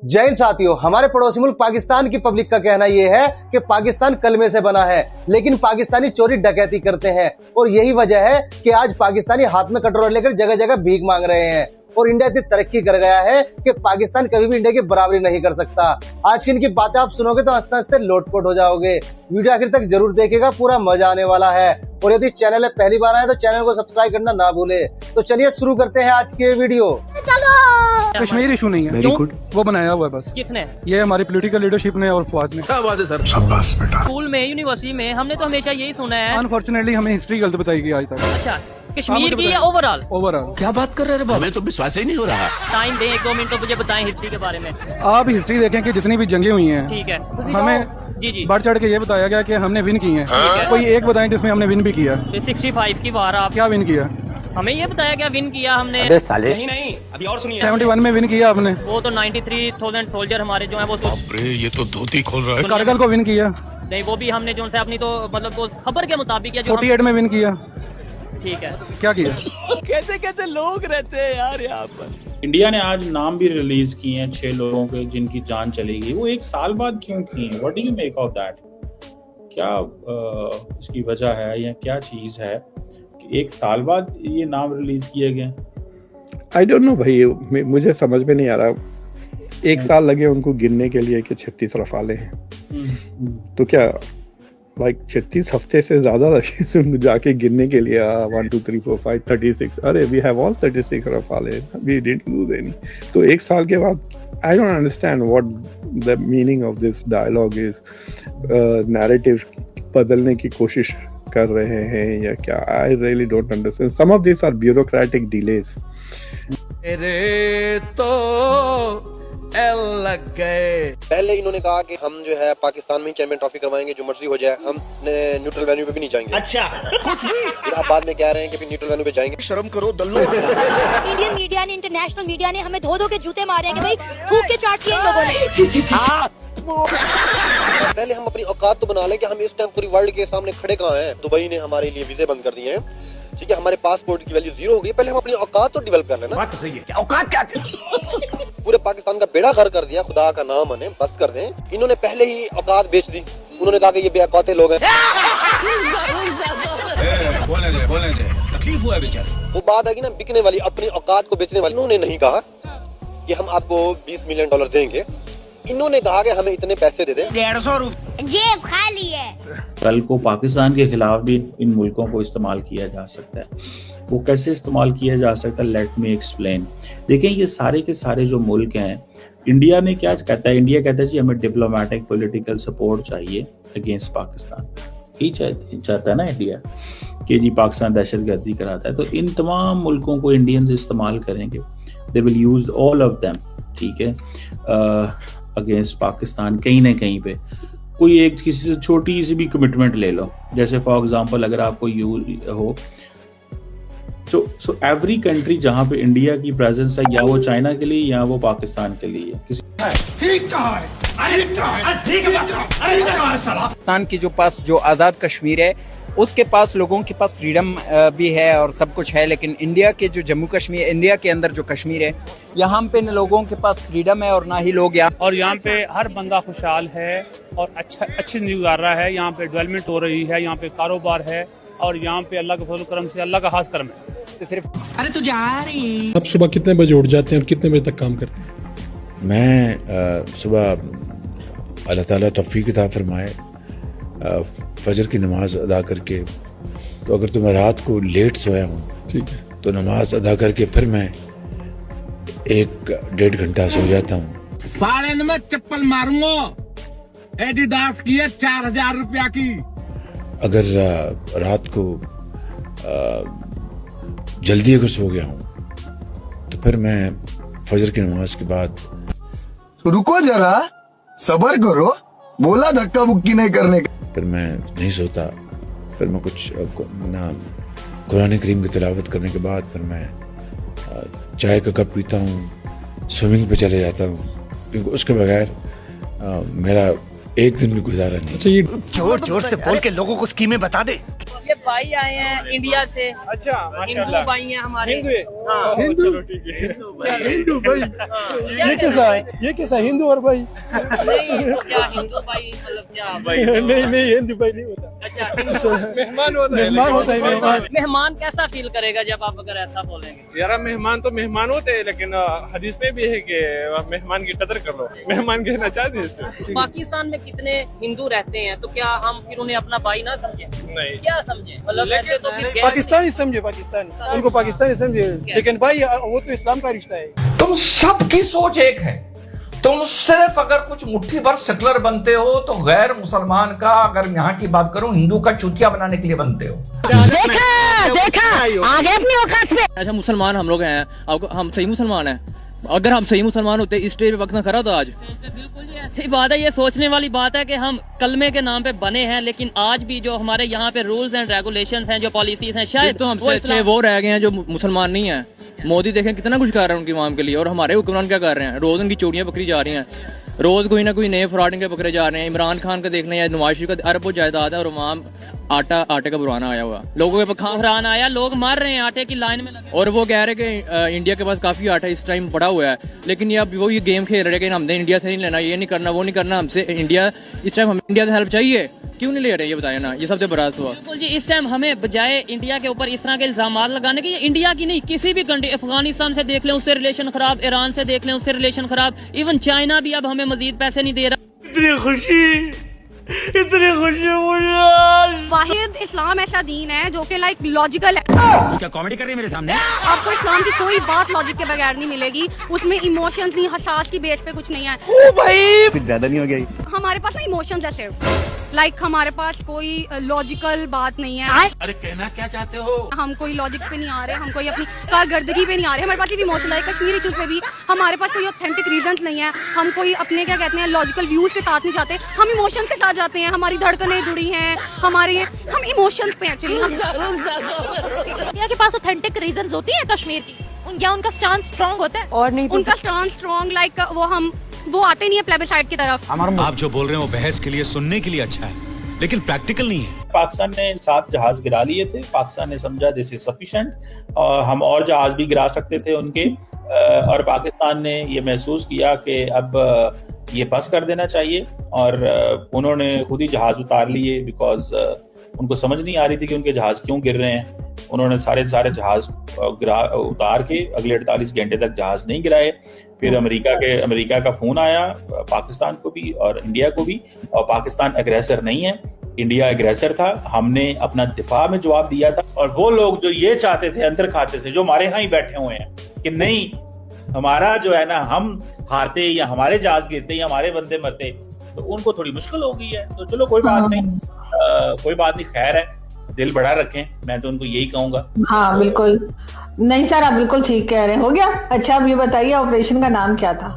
जय हिंद साथियों, हमारे पड़ोसी मुल्क पाकिस्तान की पब्लिक का कहना यह है कि पाकिस्तान कलमे से बना है, लेकिन पाकिस्तानी चोरी डकैती करते हैं और यही वजह है कि आज पाकिस्तानी हाथ में कटोरा लेकर जगह जगह भीख मांग रहे हैं। और इंडिया इतनी तरक्की कर गया है कि पाकिस्तान कभी भी इंडिया की बराबरी नहीं कर सकता। आज की इनकी बातें आप सुनोगे तो हंसते हंसते लोटपोट हो जाओगे। वीडियो आखिर तक जरूर देखिएगा, पूरा मजा आने वाला है। और यदि चैनल में पहली बार आए तो चैनल को सब्सक्राइब करना ना भूले। तो चलिए शुरू करते हैं आज की ये वीडियो। कश्मीर इशू नहीं है, वेरी गुड। वो बनाया हुआ है बस। किसने? ये हमारी पॉलिटिकल लीडरशिप ने और फौज ने। क्या बात है सर, शाबाश बेटा। स्कूल में, यूनिवर्सिटी में हमने तो हमेशा यही सुना है। अनफॉर्चुनेटली हमें हिस्ट्री गलत बताई गई आज तक। अच्छा, कश्मीर की या ओवरऑल? ओवरऑल। क्या बात कर रहे हैं, हमें तो विश्वास ही नहीं हो रहा। टाइम दें 1-2 मिनट तो मुझे बताएं हिस्ट्री के बारे में। आप हिस्ट्री देखें कि जितनी भी जंगें हुई हैं, ठीक है, हमें जी बढ़ चढ़ के ये बताया गया कि हमने विन की हैं। है। कोई एक बताएं जिसमें हमने विन भी किया। 65 की वार आप क्या विन किया? हमें ये बताया क्या विन किया हमने? नहीं अभी और सुनिए। 71 में विन किया आपने। वो तो 93,000 सोल्जर हमारे जो है वो ये तो धोती खोल रहा है। कारगिल को विन किया। नहीं, वो भी हमने जो से अपनी तो मतलब वो खबर के मुताबिक है जो 48 में विन किया। ठीक है, क्या किया? कैसे कैसे लोग रहते हैं यार यहाँ पर। इंडिया ने आज नाम भी रिलीज किए हैं 6 लोगों के जिनकी जान चली गई। वो एक साल बाद क्यों किए हैं? What do you make of that? क्या इसकी वजह है या क्या चीज है कि एक साल बाद ये नाम रिलीज किए गए? आई डोंट नो भाई, मुझे समझ में नहीं आ रहा। एक साल लगे उनको गिनने के लिए कि 36 रफाले हैं, तो क्या लाइक 36 हफ्ते से ज्यादा लगे उनको जाके गिनने के लिए। 1 2 3 4 5 36। अरे we have all 36 Rafale, we didn't lose any. तो एक साल के बाद I don't understand what the meaning of this dialogue is. Narrative बदलने की कोशिश कर रहे हैं या क्या? I really don't understand. Some of this are bureaucratic delays. पहले इन्होंने कहा कि हम जो है पाकिस्तान में ही चैंपियन ट्रॉफी करवाएंगे, जो मर्जी हो जाए, हम न्यूट्रल वेन्यू पे भी नहीं जाएंगे। अच्छा, कुछ भी। फिर आप बाद में कह रहे हैं कि न्यूट्रल वेन्यू पे जाएंगे। शर्म करो दल्लो। इंडियन मीडिया ने, इंटरनेशनल मीडिया ने हमें धो धो के जूते मारे हैं कि भाई थूक के चाट किए इन लोगों ने। पहले हम अपनी औकात तो बना लें कि हम इस टाइम पूरी वर्ल्ड के सामने खड़े कहाँ हैं। दुबई ने हमारे लिए वीजे बंद कर दिए हैं, ठीक है, हमारे पासपोर्ट की वैल्यू 0 हो गई। पहले हम अपनी औकात तो डेवलप कर लेना। बात तो सही है, क्या औकात क्या थी? पूरे पाकिस्तान का बेड़ा गर्क कर दिया, खुदा का नाम मने, बस कर दें। इन्होंने पहले ही औकात बेच दी। उन्होंने कहा कि ये बेऔकाते लोग हैं। बोले तकलीफ हुआ बेचारे। वो बात है कि ना, बिकने वाली, अपनी औकात को बेचने वाली। इन्होंने नहीं कहा कि हम आपको $20 मिलियन देंगे। इन्होंने कहा कि हमें इतने पैसे दे दें। 150 रुपए जेब खाली है। कल को पाकिस्तान के खिलाफ भी इन मुल्कों को इस्तेमाल किया जा सकता है। वो कैसे इस्तेमाल किया जा सकता है? Let me explain. देखें, ये सारे के सारे जो मुल्क हैं, इंडिया ने क्या कहता है? इंडिया कहता है जी हमें डिप्लोमेटिक पॉलिटिकल सपोर्ट चाहिए अगेंस्ट पाकिस्तान। यही चाहता है ना इंडिया कि जी पाकिस्तान दहशतगर्दी कराता है। तो इन तमाम मुल्कों को इंडियंस इस्तेमाल करेंगे। They will use all of them, ठीक है, अगेंस्ट पाकिस्तान। कहीं ना कहीं पे कोई एक किसी से छोटी सी भी कमिटमेंट ले लो, जैसे फॉर एग्जांपल अगर आपको हो सो एवरी कंट्री जहां पे इंडिया की प्रेजेंस है, या वो चाइना के लिए या वो पाकिस्तान के लिए ठीक कहा है, पाकिस्तान की जो पास जो आज़ाद कश्मीर है, उसके पास लोगों के पास फ्रीडम भी है और सब कुछ है। लेकिन इंडिया के जो जम्मू कश्मीर, इंडिया के अंदर जो कश्मीर है, यहाँ पे न लोगों के पास फ्रीडम है और ना ही लोग यहाँ। और यहाँ पे हर बंदा खुशहाल है और अच्छी जिंदगी गुजार रहा है। यहाँ पे डेवलपमेंट हो रही है, यहाँ पे कारोबार है और यहाँ पे अल्लाह के फजल करम से, अल्लाह का खास करम है। सिर्फ अरे तू जा रही। अब सुबह कितने बजे उठ जाते हैं और कितने बजे तक काम करते हैं? मैं सुबह अल्लाह ताला तौफीक अता फरमाए फजर की नमाज अदा करके, तो अगर तो मैं रात को लेट सोया हूँ, ठीक है, तो नमाज अदा करके फिर मैं 1-1.5 घंटा सो जाता हूँ। साले में चप्पल मारूंगा। एडिडास की है 4000 रुपया की। अगर रात को जल्दी अगर सो गया हूँ, तो फिर मैं फजर की नमाज के बाद। रुको जरा, सब्र करो, बोला धक्का बुक्की नहीं करने का। फिर मैं नहीं सोता, फिर मैं कुछ ना कुरान करीम की तिलावत करने के बाद फिर मैं चाय का कप पीता हूँ, स्विमिंग पे चले जाता हूँ, क्योंकि उसके बगैर मेरा एक दिन भी गुजारा नहीं। अच्छा, ये जोर जोर से बोल के लोगों को स्कीमें बता दे। ये भाई आए हैं इंडिया से। अच्छा, हिंदू भाई हैं हमारे। हाँ। चलो ठीक है। हिंदू भाई, ये कैसा हिंदू और भाई? नहीं तो क्या हिंदू भाई मतलब क्या भाई? नहीं हिंदू भाई नहीं होता। अच्छा, मेहमान होता है। मेहमान होता है मेहमान। मेहमान कैसा फील करेगा जब आप अगर ऐसा बोलेंगे? यार मेहमान तो मेहमान होते हैं, लेकिन हदीस में भी है कि मेहमान की कदर कर लो। मेहमान कहना चाहते हैं। पाकिस्तान में कितने हिंदू रहते हैं, तो क्या हम फिर उन्हें अपना भाई ना समझे? नहीं, क्या समझे? मतलब ऐसे तो फिर पाकिस्तानी समझे, पाकिस्तानी उनको पाकिस्तानी समझे, लेकिन भाई वो तो इस्लाम का रिश्ता है। तुम सबकी सोच एक है। तुम सिर्फ अगर कुछ मुट्ठी भर सेकुलर बनते हो तो गैर मुसलमान का, अगर यहाँ की बात करूं, हिंदू का चूतिया बनाने के लिए बनते हो। देखा आगे अपनी औकात पे। अच्छा, मुसलमान हम लोग हैं, हम सही मुसलमान हैं। अगर हम सही मुसलमान होते इस स्टेज पे वक्त ना खड़ा तो आज। बिल्कुल ये ऐसी बात है, ये सोचने वाली बात है कि हम कलमे के नाम पे बने हैं, लेकिन आज भी जो हमारे यहाँ पे रूल्स एंड रेगुलेशंस हैं, जो पॉलिसीज हैं, शायद तो हमसे अच्छे वो रह गए हैं जो मुसलमान नहीं है। मोदी देखें कितना कुछ कर रहे हैं उनकी आवाम के लिए, और हमारे हुक्मरान क्या कर रहे हैं? रोज उनकी चोरियां पकड़ी जा रही हैं, रोज कोई ना कोई नए फ्रॉड इनके पकड़े जा रहे हैं। इमरान खान का देख लें या नवाज शरीफ का, अरबों जायदाद है और वहाँ आटे का बुराना आया हुआ, लोगों के बुरान आया, लोग मर रहे हैं आटे की लाइन में लगे। और वो कह रहे कि इंडिया के पास काफी आटा इस टाइम पड़ा हुआ है, लेकिन ये अब वो ये गेम खेल रहे हैं कि हमने इंडिया से नहीं लेना, ये नहीं करना, वो नहीं करना, हमसे इंडिया इस टाइम हमें इंडिया से हेल्प चाहिए, क्यों नहीं ले रहे? ये बताया ना, ये सबसे बड़ा सवाल। बिल्कुल जी, इस टाइम हमें बजाय इंडिया के ऊपर इस तरह के इल्जाम लगाने के, इंडिया की नहीं किसी भी कंट्री, अफगानिस्तान से देख लें उससे रिलेशन खराब, ईरान से देख लें उससे रिलेशन खराब, इवन चाइना भी अब हमें मजीद पैसे नहीं दे रहा। इतनी खुशी मुझे। वाहिद इस्लाम ऐसा दीन है जो कि लाइक लॉजिकल है। क्या कॉमेडी कर रही है मेरे सामने? आपको इस्लाम की कोई बात लॉजिक के बगैर नहीं मिलेगी, उसमें इमोशंस नहीं, हसास की बेस पे कुछ नहीं है। ओ भाई कुछ ज्यादा नहीं हो गया? हमारे पास ना इमोशंस है सिर्फ, लाइक हमारे पास कोई लॉजिकल बात नहीं है। अरे कहना क्या चाहते हो? हम कोई लॉजिक पे नहीं आ रहे, हम कोई अपनी कारकर्दगी पे नहीं आ रहे, हमारे पास सिर्फ इमोशनल है। कश्मीरी इश्यूज पे भी हमारे पास कोई ऑथेंटिक रीजंस नहीं है, हम कोई अपने क्या कहते हैं लॉजिकल व्यूज के साथ नहीं जाते, हम इमोशंस के साथ जाते हैं। हमारी धड़कनें जुड़ी हैं, हम इमोशंस पे एक्चुअली। इंडिया के पास ऑथेंटिक रीजंस होती हैं कश्मीर की, उनका स्टैंड स्ट्रांग होता है और नहीं उनका स्टैंड स्ट्रांग, लाइक वो आते नहीं है प्लेबिसाइड की तरफ। आप जो बोल रहे हैं वो बहस के लिए, सुनने के लिए अच्छा है, लेकिन प्रैक्टिकल नहीं है। पाकिस्तान ने 7 जहाज गिरा लिए थे, पाकिस्तान ने समझा दिस इज सफिशिएंट, और हम और जहाज भी गिरा सकते थे उनके, और पाकिस्तान ने ये महसूस किया कि अब ये बस कर देना चाहिए, और उन्होंने खुद ही जहाज उतार लिए, बिकॉज उनको समझ नहीं आ रही थी कि उनके जहाज क्यों गिर रहे हैं। उन्होंने सारे जहाज उतार के अगले 48 घंटे तक जहाज नहीं गिराए। फिर अमेरिका का फोन आया पाकिस्तान को भी और इंडिया को भी, और पाकिस्तान एग्रेसर नहीं है, इंडिया एग्रेसर था। हमने अपना दिफा में जवाब दिया था, और वो लोग जो ये चाहते थे अंदर खाते से, जो हमारे यहाँ ही बैठे हुए हैं कि नहीं हमारा जो है ना, हम हारते या हमारे जहाज गिरते या हमारे बंदे मरते, तो उनको थोड़ी मुश्किल हो गई है। तो चलो कोई बात नहीं, खैर है, दिल बड़ा रखें, मैं तो उनको यही कहूंगा। हाँ बिल्कुल, नहीं सर आप बिल्कुल ठीक कह रहे हैं। हो गया। अच्छा अब ये बताइए ऑपरेशन का नाम क्या था?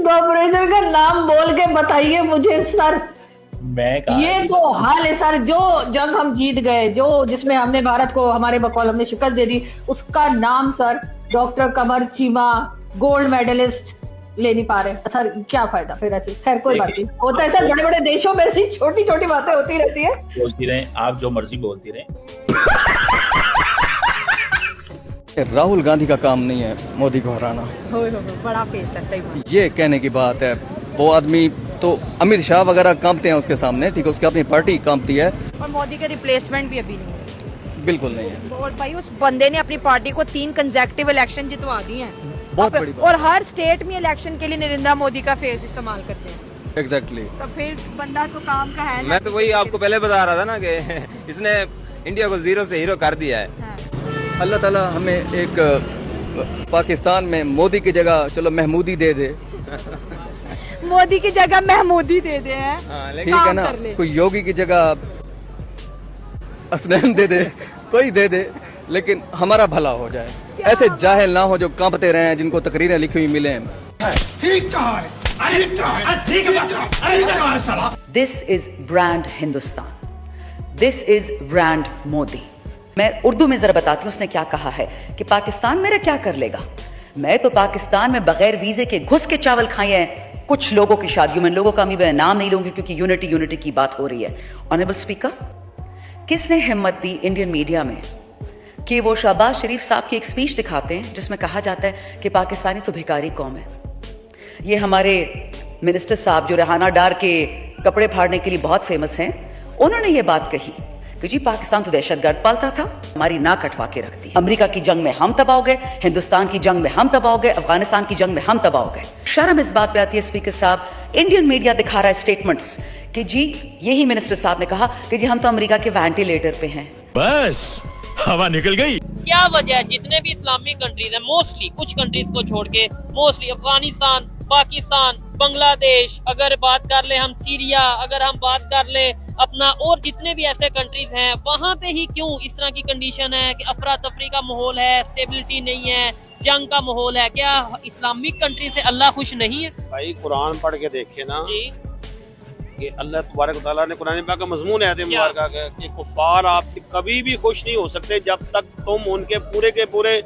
ऑपरेशन का नाम बोल के बताइए मुझे सर। ये तो हाल है सर, जो जंग हम जीत गए, जो जिसमें हमने भारत को हमारे बकौल हमने शिकस्त दे दी, उसका नाम सर डॉक्टर कमर चीमा, गोल्ड मेडलिस्ट ले नहीं पा रहे सर, क्या फायदा फिर ऐसे। खैर कोई बात नहीं, होता है सर, बड़े बड़े देशों में ऐसी छोटी छोटी बातें होती रहती है। बोलती रहे आप, जो मर्जी बोलती रहे। राहुल गांधी का काम नहीं है मोदी को हराना। बड़ा फेस है, सही बात। ये कहने की बात है, वो आदमी तो अमित शाह वगैरह कांपते हैं उसके सामने, ठीक है, उसकी अपनी पार्टी कांपती है, और मोदी के रिप्लेसमेंट भी अभी नहीं है, बिल्कुल नहीं है। और भाई उस बंदे ने अपनी पार्टी को 3 कंसेक्टिव इलेक्शन जितवा दिए हैं, बहुत बड़ी बात। और हर स्टेट में इलेक्शन के लिए नरेंद्र मोदी का फेस इस्तेमाल करते हैं। एग्जैक्टली। तो फिर बंदा तो काम का है। मैं तो वही आपको पहले बता रहा था ना कि इसने इंडिया को 0 से हीरो कर दिया है। अल्लाह ताला हमें एक पाकिस्तान में मोदी की जगह चलो महमूदी दे दे, मोदी की जगह महमूदी दे दे, ठीक है ना, कोई योगी की जगह असनैन दे दे, कोई दे दे, लेकिन हमारा भला हो जाए। ऐसे जाहिल ना हो जो कांपते रहे, जिनको तकरीरें लिखी हुई मिले। ठीक कहा है, this is brand Hindustan, this is brand Modi. मैं उर्दू में जरा बताती हूँ उसने क्या कहा है कि पाकिस्तान मेरा क्या कर लेगा। मैं तो पाकिस्तान में बगैर वीजे के घुस के चावल खाए हैं, कुछ लोगों की शादियों में, लोगों का मैं नाम नहीं लूंगी क्योंकि यूनिटी की बात हो रही है। ऑनरेबल स्पीकर, किसने हिम्मत दी इंडियन मीडिया में कि वो शहबाज शरीफ साहब की एक स्पीच दिखाते हैं जिसमें कहा जाता है कि पाकिस्तानी तो भिखारी कौम है। ये हमारे मिनिस्टर साहब जो रेहाना डार के कपड़े फाड़ने के लिए बहुत फेमस हैं, उन्होंने ये बात कही कि जी पाकिस्तान तो दहशतगर्द पालता था, हमारी नाक कटवा के रख दी। अमेरिका की जंग में हम तबाह हो गए, हिंदुस्तान की जंग में हम तबाह हो गए, अफगानिस्तान की जंग में हम तबाह हो गए। शर्म इस बात पे आती है स्पीकर साहब, इंडियन मीडिया दिखा रहा है स्टेटमेंट्स कि जी यही मिनिस्टर साहब ने कहा कि जी हम तो अमेरिका के वेंटिलेटर पे हैं। बस हवा निकल गई। क्या वजह है जितने भी इस्लामिक कंट्रीज हैं, मोस्टली कुछ कंट्रीज को छोड़ के, मोस्टली अफगानिस्तान, पाकिस्तान, बांग्लादेश, अगर बात कर ले हम सीरिया, अगर हम बात कर ले अपना और जितने भी ऐसे कंट्रीज हैं, वहाँ पे ही क्यों इस तरह की कंडीशन है कि अफरा तफरी का माहौल है, स्टेबिलिटी नहीं है, जंग का माहौल है? क्या इस्लामिक कंट्री से अल्लाह खुश नहीं है? भाई कुरान पढ़ के देखे ना जी कि अल्लाह तबारक व तआला ने कुरान पाक का मजमून है मुबारक कि कुफार आपके कभी भी खुश नहीं हो सकते जब तक तुम उनके पूरे के पूरे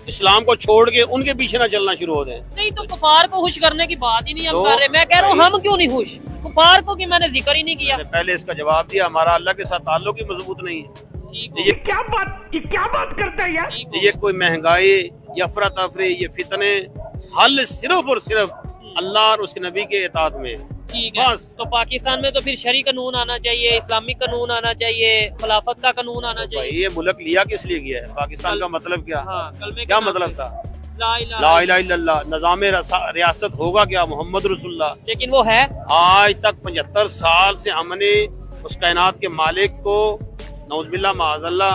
इस्लाम को छोड़ के उनके पीछे ना चलना शुरू हो जाए। नहीं तो कुफार को खुश करने की बात ही नहीं हम कर रहे। मैं कह रहा हूँ हम क्यों नहीं खुश कुफार को, कि मैंने जिक्र ही नहीं किया। पहले इसका जवाब दिया, हमारा अल्लाह के साथ ताल्लुक ही मजबूत नहीं है। ये क्या बात करता है यार? ये कोई महंगाई या अफरा तफरी, ये फितने हल सिर्फ और सिर्फ अल्लाह और उसके नबी के इताअत में। ठीक है, तो पाकिस्तान में तो फिर शरी कानून आना चाहिए, इस्लामिक कानून आना चाहिए, खिलाफत का कानून आना चाहिए। ये मुल्क लिया किस लिए गया है? पाकिस्तान का मतलब क्या? क्या मतलब था? ला इलाहा इल्लल्लाह, निज़ाम रियासत होगा क्या? मोहम्मद रसूलुल्लाह। लेकिन वो है आज तक 75 साल से हमने उस कायनात के मालिक को नौज़ुबिल्लाह माअज़ल्लाह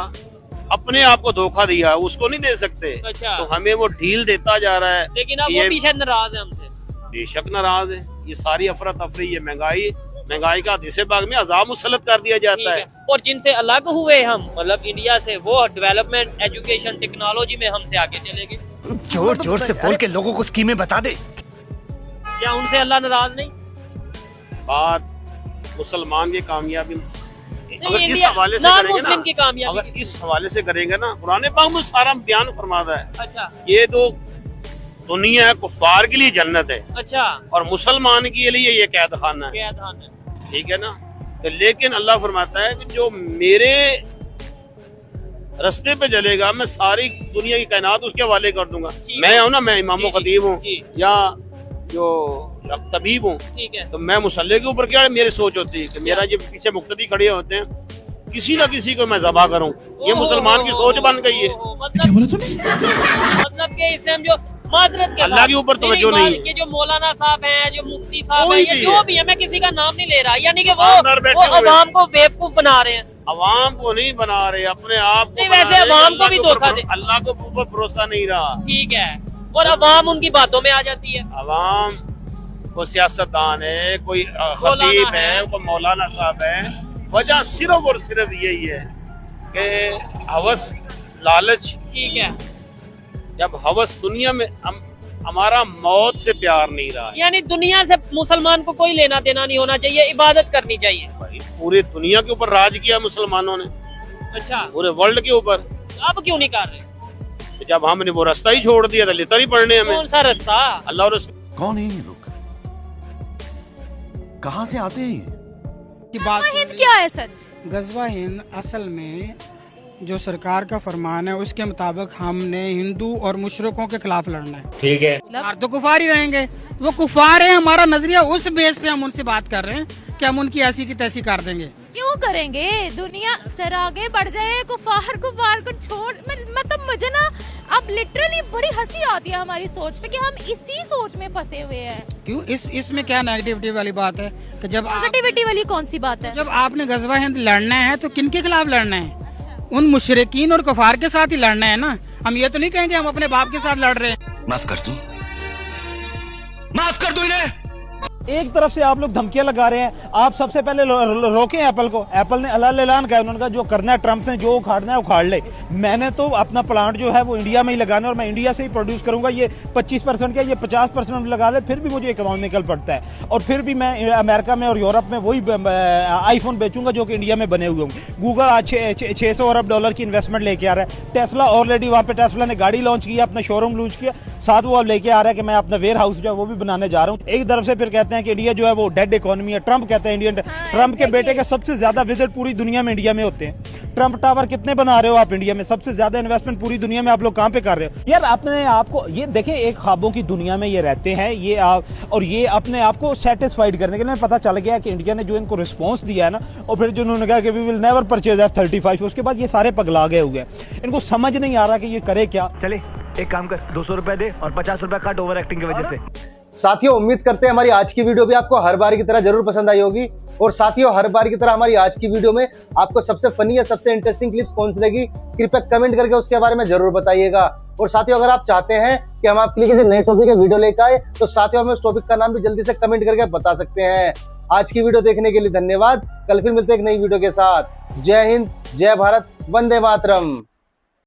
अपने आप को धोखा दिया, उसको नहीं दे सकते। अच्छा। तो हमें वो ढील देता जा रहा है। लेकिन अब वो पीछे नाराज है हमसे। बेशक नाराज है। ये सारी अफरा तफरी, ये महंगाई का दिसे बाग में अज़ाब मुसल्लत कर दिया जाता है। और जिनसे अलग हुए हम, मतलब इंडिया से, वो डेवलपमेंट, एजुकेशन, टेक्नोलॉजी में हमसे आगे चले गए। जोर जोर से बोल के लोगों को स्कीमें बता दे। क्या उनसे अल्लाह नाराज नहीं? बात मुसलमान की कामयाबी अगर इस हवाले से करेंगे ना, अगर इस हवाले से करेंगे ना, कुरान पाक में सारा बयान फरमाता है। अच्छा। ये तो दुनिया है, कुफार के लिए जन्नत है। अच्छा। और मुसलमान के लिए ये कैद खाना है। ठीक है ना? तो लेकिन अल्लाह फरमाता है कि जो मेरे रास्ते पे चलेगा, मैं सारी दुनिया की कायनात उसके हवाले कर दूंगा। मैं हूँ ना, मैं इमाम खतीब हूँ या जो तबीब हूँ, तो मैं मुसल्ले के ऊपर क्या मेरी सोच होती है कि मेरा जो पीछे मुक्तदी खड़े होते हैं, किसी ना किसी को मैं ज़बा करूँ। ये मुसलमान की सोच बन गई है। मतलब कि इससे हम जो माजरत के अल्लाह के ऊपर तवज्जो नहीं है। ये जो मौलाना साहब हैं, जो मुफ्ती साहब हैं, ये जो भी है, मैं किसी का नाम नहीं ले रहा, यानी कि वो अवाम को बेवकूफ बना रहे हैं। अवाम को नहीं बना रहे, अपने आप को। नहीं, वैसे अवाम को भी धोखा दे। अल्लाह को ऊपर भरोसा नहीं रहा। ठीक है, और अवाम उनकी बातों में आ जाती है। अवाम कोई सियासतदान है, कोई खतीब है, कोई मौलाना साहब है, वजह सिर्फ और सिर्फ यही है कि हवस, लालच। ठीक है, जब हवस दुनिया में हमारा मौत से प्यार नहीं रहा, यानी दुनिया से मुसलमान को कोई लेना देना नहीं होना चाहिए, इबादत करनी चाहिए। भाई पूरी दुनिया के ऊपर राज किया मुसलमानों ने। अच्छा। पूरे वर्ल्ड के ऊपर। अब क्यों नहीं कर रहे? तो जब हमने वो रास्ता ही छोड़ दिया था, लेता ही पढ़ने हमें। कौन सा रास्ता? अल्लाह और कौन है ये लोग? कहाँ से आते हैं? हिंद क्या है सर? गजवा हिंद असल में जो सरकार का फरमान है उसके मुताबिक हमने हिंदू और मुशरिकों के खिलाफ लड़ना है। ठीक है, तो कुफार ही रहेंगे, तो वो कुफार है। हमारा नजरिया उस बेस पे हम उनसे बात कर रहे हैं कि हम उनकी ऐसी की तैसी कर देंगे। क्यों करेंगे? दुनिया सर आगे बढ़ जाए, कुफार को छोड़। मतलब मुझे ना अब लिटरली बड़ी हंसी आती है हमारी सोच पे कि हम इसी सोच में फंसे हुए हैं। क्यों? इसमें क्या नेगेटिविटी वाली बात है कि जब पॉजिटिविटी वाली कौन सी बात है? जब आपने गजवा हिंद लड़ना है तो किन के खिलाफ लड़ना है? उन मुशरिकीन और कुफार के साथ ही लड़ना है ना। हम ये तो नहीं कहेंगे हम अपने बाप के साथ लड़ रहे हैं। माफ कर दो इन्हें। एक तरफ से आप लोग धमकियां लगा रहे हैं, आप सबसे पहले रोकें एप्पल को। एप्पल ने ऐलान किया, उन्होंने कहा जो करना है ट्रम्प ने जो उखाड़ना है उखाड़ ले। मैंने तो अपना प्लांट जो है वो इंडिया में ही लगाना है और मैं इंडिया से ही प्रोड्यूस करूंगा। ये 25% का, ये 50% लगा दे, फिर भी मुझे इकोनॉमिकल पड़ता है। और फिर भी मैं अमेरिका में और यूरोप में वही आईफोन बेचूंगा जो कि इंडिया में बने हुए होंगे। गूगल आज $600 अरब की इन्वेस्टमेंट लेके आ रहा है। टेस्ला ऑलरेडी वहाँ पे टेस्ला ने गाड़ी लॉन्च किया, अपना शोरूम लॉन्च किया। साथ वो अब लेके आ रहा है कि मैं अपना वेयर हाउस जो है वो भी बनाने जा रहा हूँ। एक तरफ से फिर कहते हैं कि इंडिया जो है वो डेड इकोनॉमी है, ट्रम्प कहते हैं इंडियन, ट्रम्प के बेटे के सबसे ज्यादा विजिट पूरी दुनिया में इंडिया में होते हैं। ट्रम्प टावर कितने बना रहे हो आप इंडिया में, सबसे ज्यादा इन्वेस्टमेंट पूरी दुनिया में आप लोग कहाँ पे कर रहे हो यार। अपने आपको ये देखें, एक ख्वाबों की दुनिया में ये रहते हैं ये आप, और ये अपने आप को सेटिस्फाइड करने के लिए पता चल गया कि इंडिया ने जो इनको रिस्पॉन्स दिया है ना, और फिर जो उन्होंने कहा कि we will never purchase F-35, उसके बाद ये सारे पगला गए हुए हैं। इनको समझ नहीं आ रहा कि ये करे क्या। चले एक काम कर, 200 रुपए दे और 50 रुपए काट ओवर एक्टिंग की वजह से। साथियों, उम्मीद करते हैं हमारी आज की वीडियो भी आपको हर बार की तरह जरूर पसंद आई होगी। और साथियों, हर बार की तरह हमारी आज की वीडियो में आपको सबसे फनी या सबसे इंटरेस्टिंग क्लिप्स कौन सी लगी, कृपया कमेंट करके उसके बारे में जरूर बताइएगा। और साथियों, अगर आप चाहते हैं कि हम आपके लिए किसी नए टॉपिक के वीडियो लेकर आए, तो साथियों हमें उस टॉपिक का नाम भी जल्दी से कमेंट करके बता सकते हैं। आज की वीडियो देखने के लिए धन्यवाद। कल फिर मिलते हैं एक नई वीडियो के साथ। जय हिंद, जय भारत, वंदे मातरम।